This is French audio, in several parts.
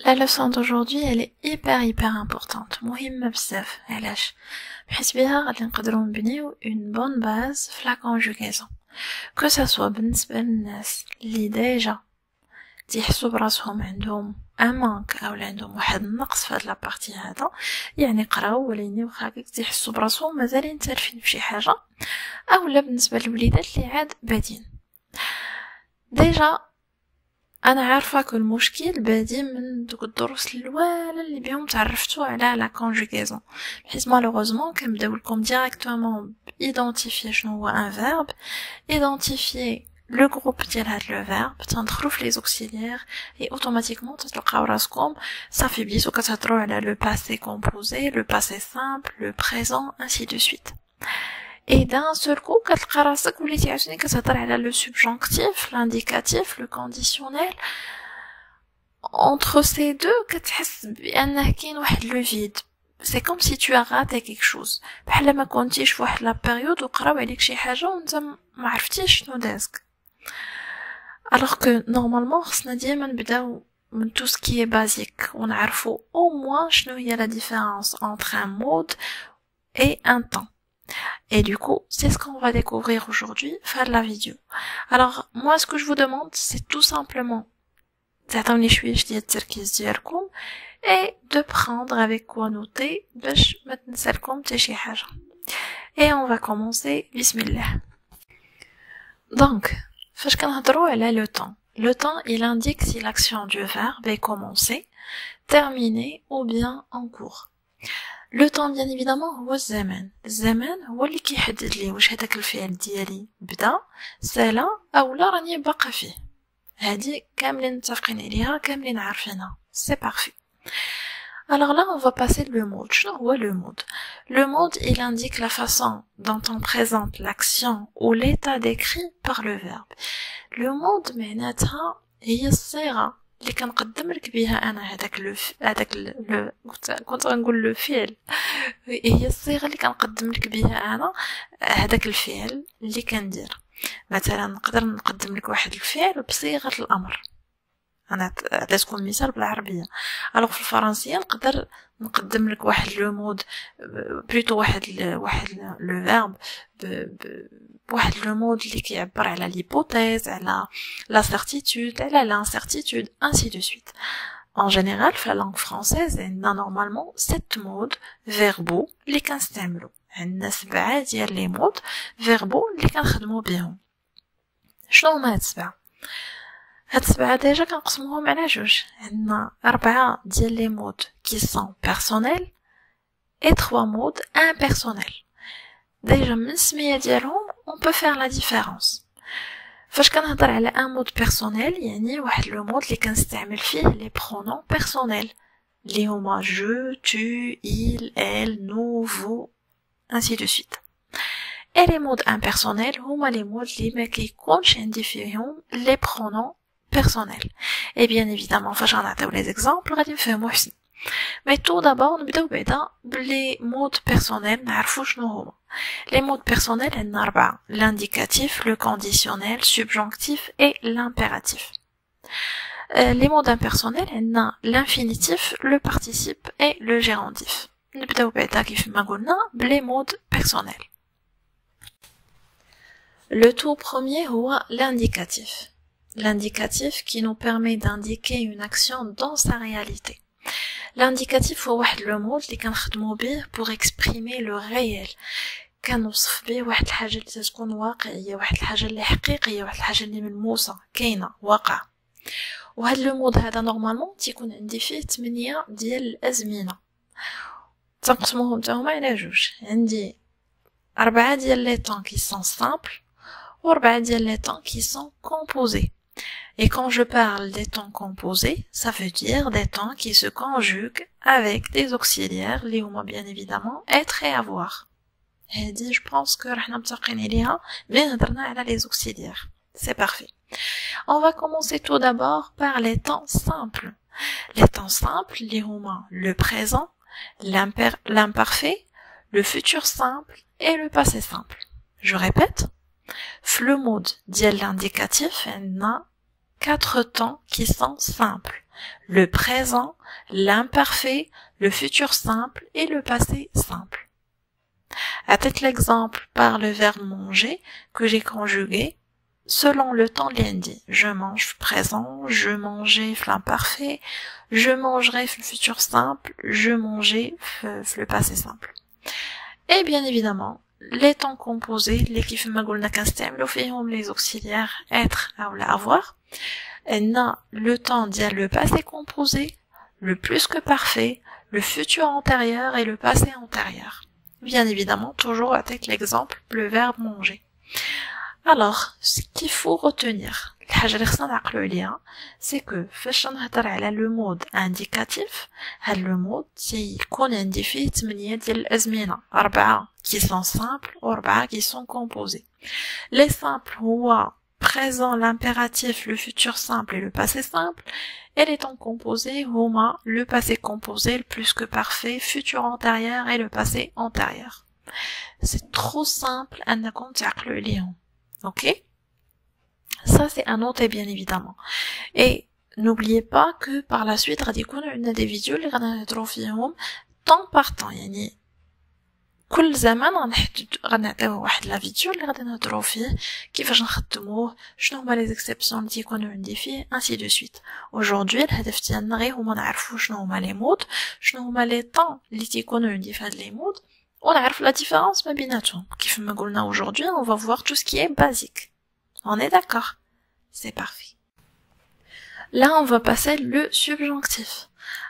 La leçon d'aujourd'hui, elle est hyper importante. مهمة بزاف. علاش؟ بحيث بها غادي نقدروا نبنيو une bonne base في la conjugaison. Que ça soit بالنسبة للناس اللي ديجا تيحسوا براسهم عندهم ان مانك او عندهم واحد النقص في هاد لابارتي هذا، يعني قراو وليني واخا هكاك تيحسوا براسهم مازالين تالفين في شي حاجه، اولا بالنسبه للوليدات اللي عاد بادين. ديجا انا عارفه كل المشكل بادي من دوك الدروس الاولى اللي بهم تعرفتوا على لا كونجوغيزون، بحيث مالوغوزمون كنبداو لكم ديريكتومون بايدونتيفيي شنو هو ان فيرب، ايدونتيفيي le groupe ديال هاد le verbe، تندخلوا في les auxiliaires et automatiquement تلقاو راسكم صافي بديتو كتهضروا على le passé composé, le passé simple, le présent, ainsi de suite. Et d'un seul coup كتلقى راسك وليتي عاوتاني كتهضر على le subjonctif, l'indicatif, le conditionnel. Entre ces deux كتحس بأنه كاين واحد le vide. C'est comme si tu as raté quelque chose. بحال ما كنتيش في واحد لا بيريود وقراو عليك شي حاجه وانت ما عرفتيش شنو دازك. Alors que normalement خصنا ديما نبداو من tout ce qui est basique ونعرفوا au moins شنو هي la différence entre un mode et un temps. Et du coup, c'est ce qu'on va découvrir aujourd'hui faire la vidéo. Alors moi ce que je vous demande c'est tout simplement تعطوني شويش ديال التركيز ديالكم et de prendre avec quoi noter باش ما تنسالكم حتى شي حاجه. Et on va commencer bismillah. Donc فاش كنهضروا على le temps. Le temps, il indique si l'action du verbe est commencée, terminée ou bien en cours. Le temps, bien évidemment, هو الزمان. الزمان هو اللي كيحدد لي واش هذاك الفعل ديالي بدا سالا او لا راني باقا فيه. هذه كاملين متفقين عليها، كاملين عارفينها. C'est parfait. Alors là, on va passer le mode. شنو هو le mode? Le mode, il indique la façon dont on présente l'action ou l'état décrit par le verbe. Le mode معناتها هي الصيغة اللي كنقدم لك بها انا كنت غنقول له فعل. هي الصيغة اللي كنقدم لك بها انا هذاك الفعل اللي كندير. مثلا نقدر نقدم لك واحد الفعل بصيغة الامر. انا عطيتكم مثال بالعربيه. الوغ في الفرنسيه نقدر نقدم لك واحد لو مود بلوتو واحد لو فيرب بواحد لو مود اللي كيعبر على ليبوتيز، على لا سيرتيتود، على لانسيرتيتود، ainsi de suite. En général في la langue française عندنا نورمالمون 7 مود فيربو اللي كنستعملو. عندنا 7 ديال لي مود فيربو اللي كنخدمو بهم. شنو هما هاد 7؟ هاد 7 ديجا كنقسموهم على جوج. عندنا 4 ديال لي مود كي سون بيرسونيل et 3 مود امبيرسونيل. ديجا من السميه ديالهم on peut faire la différence. فاش كنهضر على ان مود بيرسونيل يعني واحد لو مود اللي كنستعمل فيه لي برونون بيرسونيل اللي هما je, tu, il, elle, nous, vous, ainsi de suite. Et les modes impersonnels هما les modes اللي ما كيكونش عندي فيهم لي برونون personnel. Et bien évidemment, فاش غنعطيو les exemples غادي نفهمو حسن. Mais tout d'abord نبداو بعدا بلي modes personnels نعرفو شنو هما. Les modes personnels عندنا 4: l'indicatif, le conditionnel, subjonctif et l'impératif. Les modes impersonnels عندنا l'infinitif, le participe et le gérondif. نبداو بعدا كيف ما قلنا بلي modes personnels. Le tout premier هو l'indicatif. L'indicatif qui nous permet d'indiquer une action dans sa réalité. L'indicatif هو واحد le mot اللي كنخدمو بيه pour exprimer le réel. كنوصف بيه واحد الحاجة اللي تكون واقعية، واحد الحاجة اللي حقيقية، واحد الحاجة اللي ملموسة كاينة واقع. وهاد لو مود هذا نورمالمون تيكون عندي فيه 8 ديال الأزمنة. تنقسموهم تاهما على جوج. عندي 4 ديال لي طون كي سون سامبل و 4 ديال لي طون كي سون كومبوزي. Et quand je parle des temps composés, ça veut dire des temps qui se conjuguent avec des auxiliaires, les huma bien évidemment être et avoir. Et dit, je pense que rahna mtaqin aliha, bien هضرنا على les auxiliaires. C'est parfait. On va commencer tout d'abord par les temps simples. Les temps simples, les huma le présent, l'imparfait, le futur simple et le passé simple. Je répète. Le mode ديال l'indicatif عندنا 4 temps qui sont simples. le présent, l'imparfait, le futur simple et le passé simple. À titre l'exemple par le verbe manger que j'ai conjugué selon le temps lundi. Je mange présent, je mangeais l'imparfait, je mangerai le futur simple, je mangeais le passé simple. Et bien évidemment, les temps composés, les كيف ما قلنا كنستعملوا فيهم les auxiliaires être ou avoir, on a le temps ديال le passé composé, le plus que parfait, le futur antérieur et le passé antérieur. Bien évidemment, toujours avec l'exemple, le verbe manger. Alors, ce qu'il faut retenir, الحاجة اللي خصنا نعقلوا عليها, c'est que فاش نهضر على le mode indicatif, هاد le mode تيكون عندي فيه 8 ديال الأزمنة, 4 qui sont simples و 4 qui sont composés. Les simples هو présent, l'impératif, le futur simple et le passé simple, et les temps composés هما le passé composé, le plus que parfait, futur antérieur et le passé antérieur. C'est trop simple أنكم تعقلوا عليهم. Ok? Ça, c'est à noter, bien évidemment. Et n'oubliez pas que par la suite, غادي يكونوا عندنا des vidéos اللي غنهضروا فيهم temps par temps. يعني كل زمان غنعطيوه واحد لا فيديو اللي غادي نهضروا فيه كيفاش نخدموه، شنو هما لي زيكسيبسيون اللي تيكونوا عندي فيه ainsi de suite. Aujourd'hui الهدف ديالنا غير هما نعرفوا شنو هما لي مود، شنو هما لي طون اللي تيكونوا عندي في هاد لي مود، ونعرف la différence ما بيناتهم. كيف ما قلنا aujourd'hui, on va voir tout ce qui est basique. On est d'accord? C'est parfait. Là, on va passer le subjonctif.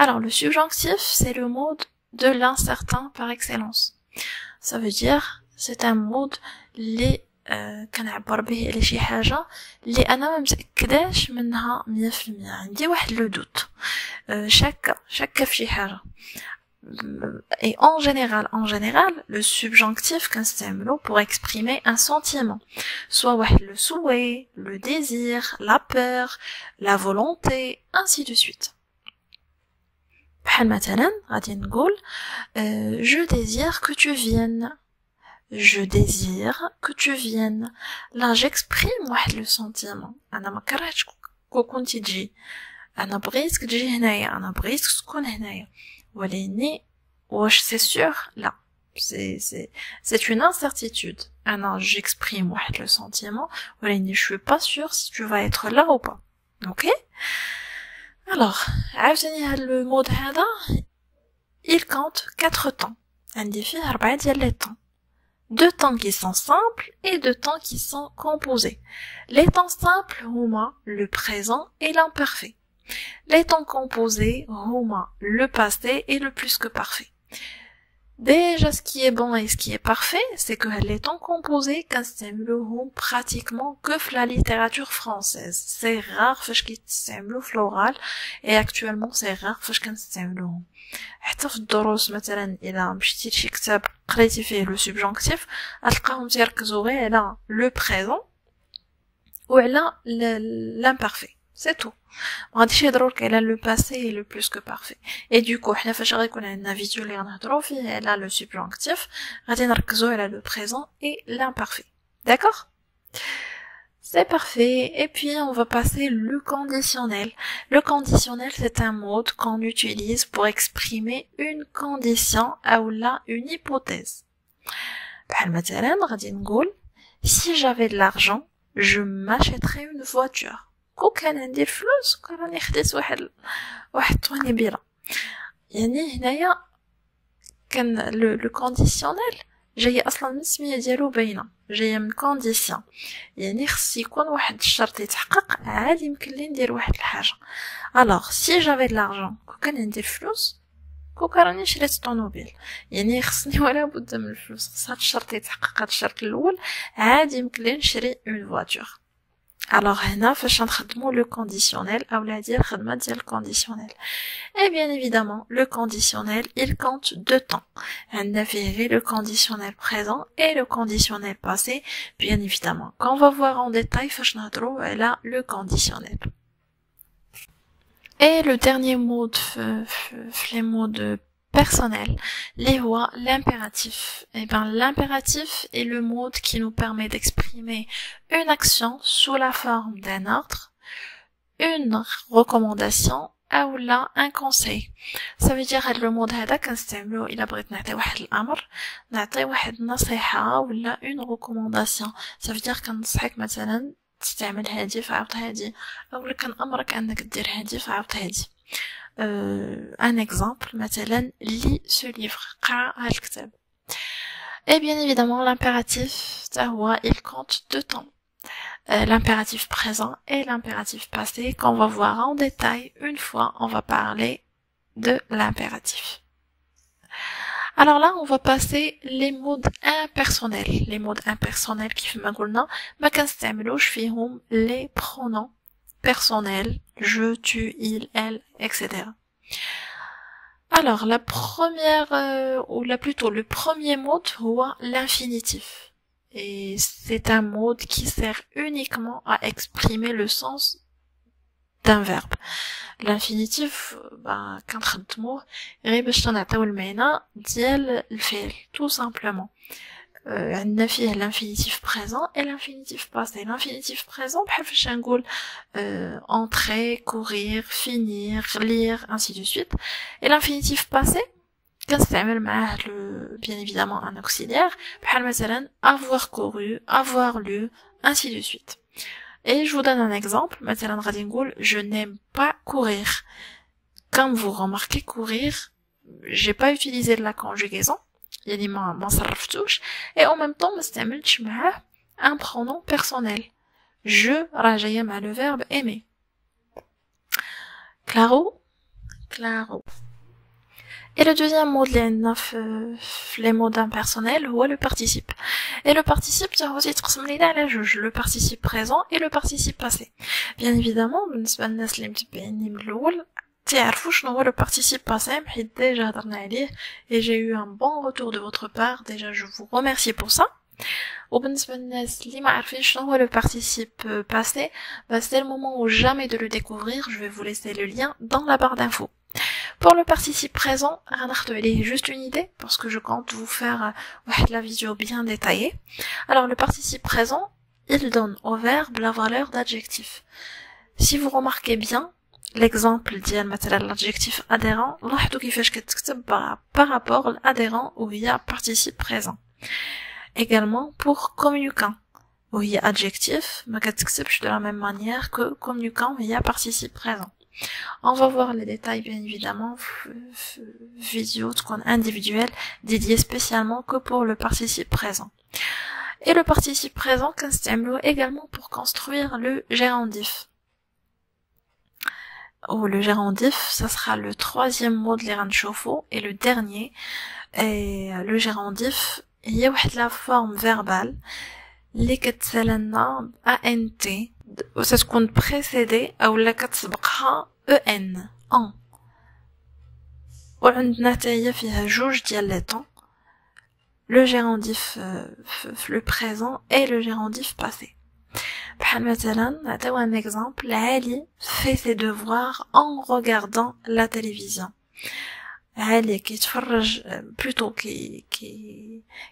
Alors, le subjonctif, c'est le mode de l'incertain par excellence. Ça veut dire, c'est un mode اللي كنعبر به على شي حاجة اللي أنا ما متأكداش منها 100%. عندي واحد لو دوت. شاكة في شي حاجة. Et en général, le subjonctif كنستعملو pour exprimer un sentiment. Soit le souhait, le désir, la peur, la volonté, ainsi de suite. بحال مثلا غادي نقول je désire que tu viennes. Je désire que tu viennes. Là, j'exprime واحد le sentiment. أنا ما كرهتش كون تجي. أنا بغيتك تجي هنايا. أنا بغيتك تكون هنايا. ولكن واش c'est sûr là c'est une incertitude. Alors j'exprime واحد le sentiment ولكن je suis pas sûre si tu vas être là ou pas. OK? Alors عاوتاني هاد le mode هذا il compte 4 temps. عندي فيه 4 ديال les temps. 2 temps qui sont simples et 2 temps qui sont composés. Les temps simples هما le présent et l'imparfait. Les temps composés هما le passé et le plus que parfait. Déjà, ce qui est bon et ce qui est parfait, c'est que les temps composés كنستعملوهم pratiquement que في la littérature française. C'est rare فاش كيتستعملوا في l'oral et actuellement c'est rare فاش كنستعملوهم. حتى في الدروس مثلا إلا مشيتي لشي كتاب قريتي فيه le subjonctif غتلقاهم تيركزوا غير على le présent وعلى l'imparfait. C'est tout. غاديش يهضروا لك على لو باسي لو بلوس كو بارفي. اي دوكو حنا فاش غيكون عندنا فيديو اللي غنهضروا فيه على لو سوبجونكتيف غادي نركزوا على لو بريزون اي l'imparfait. D'accord? C'est parfait. Et puis on va passer le conditionnel. Le conditionnel, c'est un mode qu'on utilise pour exprimer une condition ou là une hypothèse. بحال مثلا غادي نقول si j'avais de l'argent, je m'achèterais une voiture. كون كان عندي الفلوس كون راني خديت واحد الطونيبيله. يعني هنايا كان لو كونديسيونيل جاي اصلا من السميه ديالو باينه، جايه من كونديسيون، يعني خص يكون واحد الشرط يتحقق عاد يمكن لي ندير واحد الحاجه. الوغ سي جافي د لارجون كون كان عندي الفلوس كون كان راني شريت طونوبيل، يعني خصني ولا بد من الفلوس، خص هاد الشرط يتحقق. هاد الشرط الاول عاد يمكن لي نشري اون فواتور. Alors هنا فاش نخدمو le conditionnel اولا ديال الخدمه ديال الكونديسيونيل. Et bien évidemment le conditionnel il compte 2 temps. عندنا فيه le conditionnel présent et le conditionnel passé. Bien évidemment quand on va voir en détail فاش نهضرو على le conditionnel. Et le dernier mode les modes personnel, les voix, l'impératif. Eh bien, l'impératif est le mode qui nous permet d'exprimer une action sous la forme d'un ordre, une recommandation, ou là un conseil. Ça veut dire le mot هذا كنستعملوه إلا بغيت نعطي واحد الأمر، نعطي واحد النصيحة ولا une recommandation. Ça veut dire كنصحك مثلا تستعمل هادي فعاود هادي، أو كنأمرك أنك دير هادي فعاود هادي. Un exemple مثلا lis ce livre، قرأ هاد الكتاب. Et bien évidemment l'impératif il compte deux temps. L'impératif présent et l'impératif passé qu'on va voir en détail une fois on va parler de l'impératif. Alors là, on va passer les modes impersonnels. Les modes impersonnels qui ما قلنا ما كنستعملوش فيهم les pronoms personnels je, tu, il, elle, etc. Alors la première ou là plutôt le premier mode c'est l'infinitif. Et c'est un mode qui sert uniquement à exprimer le sens d'un verbe. L'infinitif, كنخدموه غير باش نعطيو المعنى ديال الفعل tout simplement. عندنا فيه l'infinitif présent et l'infinitif passé. L'infinitif présent بحال فاش نقول entrer, courir, finir, lire, ainsi de suite. Et l'infinitif passé كنستعمل معاه bien évidemment un auxiliaire بحال مثلا avoir couru, avoir lu, ainsi de suite. Et je vous donne un exemple. مثلا غادي نقول je n'aime pas courir. Comme vous remarquez, courir, j'ai pas utilisé de la conjugaison, يعني ما صرفتوش, et en même temps ما استعملتش معاه un pronom personnel. Je راه جايه مع le verbe aimer. Claro? Claro. Et le deuxième mot اللي عندنا في les mots impersonnels هو le participe. Et le participe ça aussi يتقسم لينا على جوج, le participe présent et le participe passé. Bien évidemment بالنسبة للناس اللي متبعيني من الأول تعرفوا شنو هو le participe passé حيت ديجا هضرنا عليه et j'ai eu un bon retour de votre part. Déjà je vous remercie pour ça. وبالنسبة للناس اللي ما عارفين شنو هو le participe passé, c'est le moment ou jamais de le découvrir. Je vais vous laisser le lien dans la barre d'infos. Pour le participe présent, غناخدو عليه juste une idée parce que je compte vous faire la vidéo bien détaillée. Alors le participe présent, il donne au verbe la valeur d'adjectif. Si vous remarquez bien l'exemple ديال مثلا l'adjectif adhérent, لاحظوا كيفاش كتكتب par rapport l'adhérent où il y a participe présent. Également pour communicant où il y a adjectif, ما كتكتبش de la même manière que communicant où il y a participe présent. On va voir les détails bien évidemment, vidéo individuelle dédiée spécialement que pour le participe présent. Et le participe présent كنستعملوه également pour construire le gérondif. Ou le gérondif, ça sera le troisième mot de l'Iranchofo et le dernier. Et le gérondif, il y a la forme verbale اللي كتسالنا ant وستكون précédée او لا كتسبقها en en وعندنا حتى هي فيها جوج ديال لي طون, le gérondif le présent et le gérondif passé. بحال مثلا نعطيو un exemple, علي fait ses devoirs en regardant la télévision. علي كيتفرج plutôt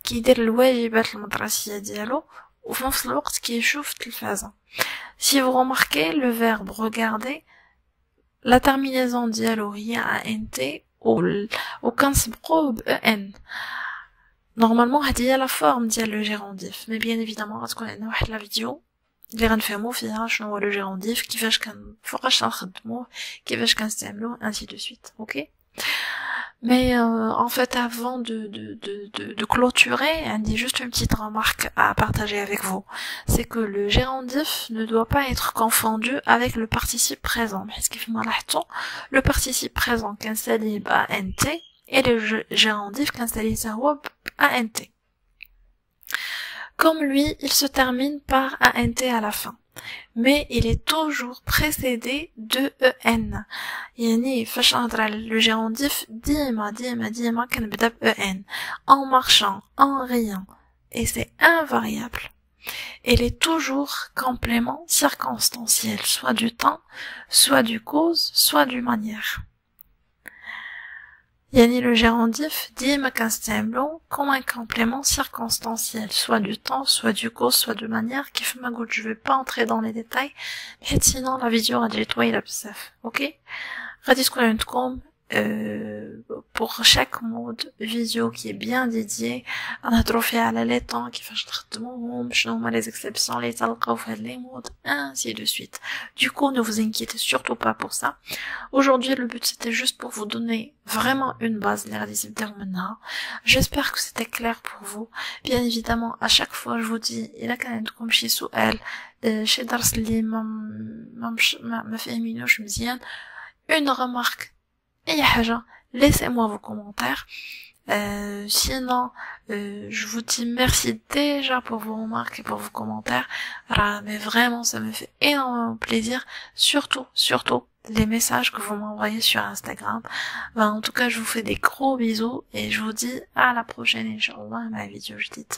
كيدير الواجبات المدرسية ديالو وفي نفس الوقت كيشوف التلفازة. Si vous remarquez le verbe regarder, la terminaison ديالو هي ant وكنسبقوه ب en. Normalement هذه هي la forme ديال le gérondif, mais bien évidemment غتكون عندنا واحد لا فيديو اللي غنفهمو فيها شنو هو le gérondif, كيفاش فوقاش كنخدموه, كيفاش كنستعملوه, ainsi de suite. OK? Mais en fait, avant de clôturer, on dit juste une petite remarque à partager avec vous. C'est que le gérondif ne doit pas être confondu avec le participe présent. Le participe présent كنساليه ب ant et le gérondif كنساليه à ant. Comme lui, il se termine par ant à la fin. Mais il est toujours précédé de en. يعني فاش نهضر على le gérondif ديما كنبدا ب en, en marchant, en riant, et c'est invariable. Il est toujours complément circonstanciel, soit du temps, soit du cause, soit du manière. يعني le gérondif ديما كنستعملو comme un complément circonstanciel, soit du temps, soit du cause, soit de manière. كيف ما قلت je vais pas entrer dans les détails حيت sinon la vidéo غتجي طويلة بزاف. OK? غادي تكون عندكم pour chaque mode vidéo qui est bien dédié نهضروا فيها على لي طون كيفاش نخدموهم شنو هما لي اكسبسيون اللي تلقاو في هاد لي مود ainsi de suite. Du coup, ne vous inquiétez surtout pas pour ça. Aujourd'hui, le but c'était juste pour vous donner vraiment une base اللي غادي تبداو منها. J'espère que c'était clair pour vous. Bien évidemment, à chaque fois je vous dis إلا كان عندكم شي سؤال شي درس اللي ما فهمينوش مزيان une remarque اي حاجه laissez-moi vos commentaires. Sinon je vous dis merci déjà pour vos remarques et pour vos commentaires, mais vraiment ça me fait énormément plaisir, surtout les messages que vous m'envoyez sur Instagram. En tout cas, je vous fais des gros bisous et je vous dis à la prochaine, Inch'Allah, ma vidéo jadid.